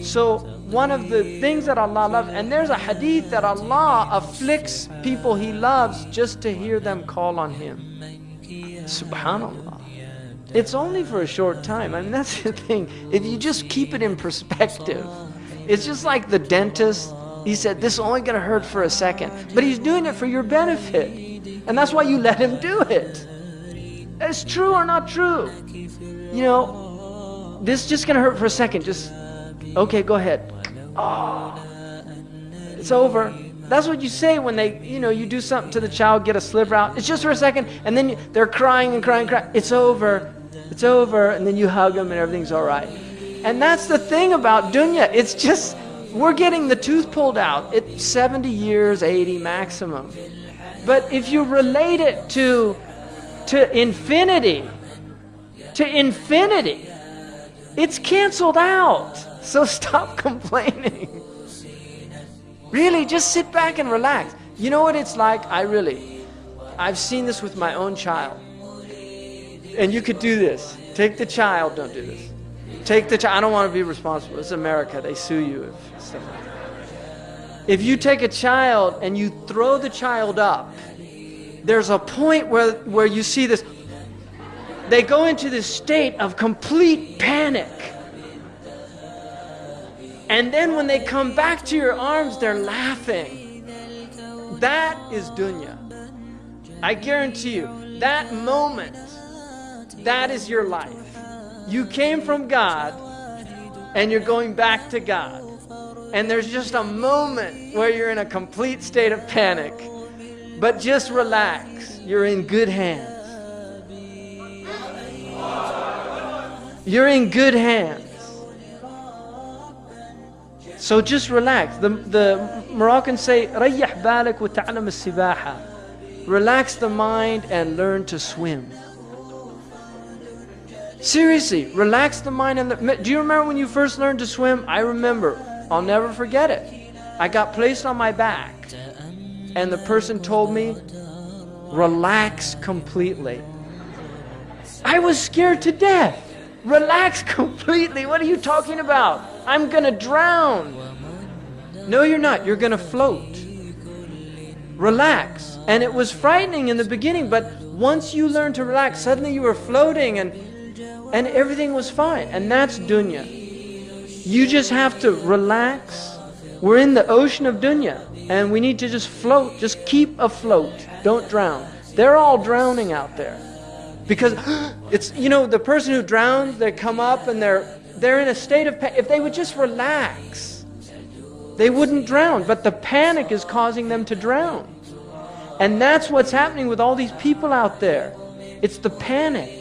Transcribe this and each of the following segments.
So one of the things that Allah loves, and there's a hadith that Allah afflicts people He loves just to hear them call on Him. Subhanallah. It's only for a short time. I mean, that's the thing. If you just keep it in perspective, it's just like the dentist. He said, this is only going to hurt for a second. But he's doing it for your benefit. And that's why you let him do it. It's true or not true. You know, this is just going to hurt for a second. Just, okay, go ahead. Oh, it's over. That's what you say when they, you do something to the child, get a sliver out. It's just for a second. And then they're crying and crying and crying. It's over. It's over. And then you hug them and everything's all right. And that's the thing about dunya. It's just, we're getting the tooth pulled out. It's 70 years, 80 maximum. But if you relate it to infinity, it's canceled out. So stop complaining. Really, just sit back and relax. You know what it's like? I've seen this with my own child. And you could do this. Take the child, don't do this. Take the child, I don't want to be responsible. It's America, they sue you if stuff like that. If you take a child and you throw the child up, there's a point where you see this, they go into this state of complete panic. And then when they come back to your arms, they're laughing. That is dunya. I guarantee you, that moment, that is your life. You came from God, and you're going back to God. And there's just a moment where you're in a complete state of panic. But just relax. You're in good hands. You're in good hands. So just relax. The Moroccans say, ريح بالك وتعلم السباحة. Relax the mind and learn to swim. Seriously, relax the mind. Do you remember when you first learned to swim? I remember. I'll never forget it. I got placed on my back, and the person told me, relax completely. I was scared to death. Relax completely. What are you talking about? I'm going to drown. No, you're not. You're going to float. Relax. And it was frightening in the beginning, but once you learned to relax, suddenly you were floating and everything was fine. And that's dunya. You just have to relax. We're in the ocean of dunya, and we need to just float. Just keep afloat. Don't drown. They're all drowning out there. Because it's, the person who drowns, they come up and they're in a state of panic. If they would just relax, they wouldn't drown. But the panic is causing them to drown. And that's what's happening with all these people out there. It's the panic.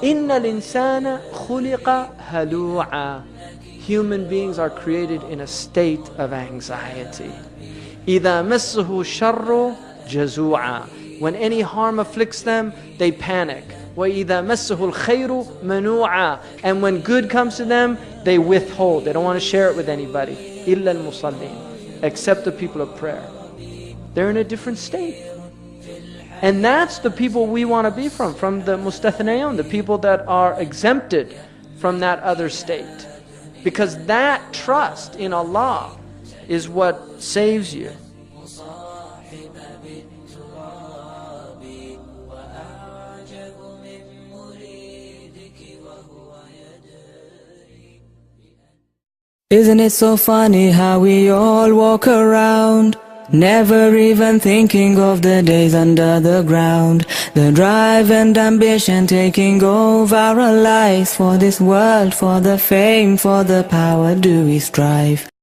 إِنَّ الْإِنسَانَ خُلِقَ هَلُوعًا. Human beings are created in a state of anxiety. إِذَا مَسَّهُ الشَّرُّ جَزُوعًا. When any harm afflicts them, they panic. وَإِذَا مَسَّهُ الْخَيْرُ مَنُوعًا. And when good comes to them, they withhold. They don't want to share it with anybody. إِلَّا الْمُصَلِّينَ. Except the people of prayer. They're in a different state. And that's the people we want to be from the mustathnayun, the people that are exempted from that other state. Because that trust in Allah is what saves you. Isn't it so funny how we all walk around, never even thinking of the days under the ground, the drive and ambition taking over our lives. For this world, for the fame, for the power do we strive.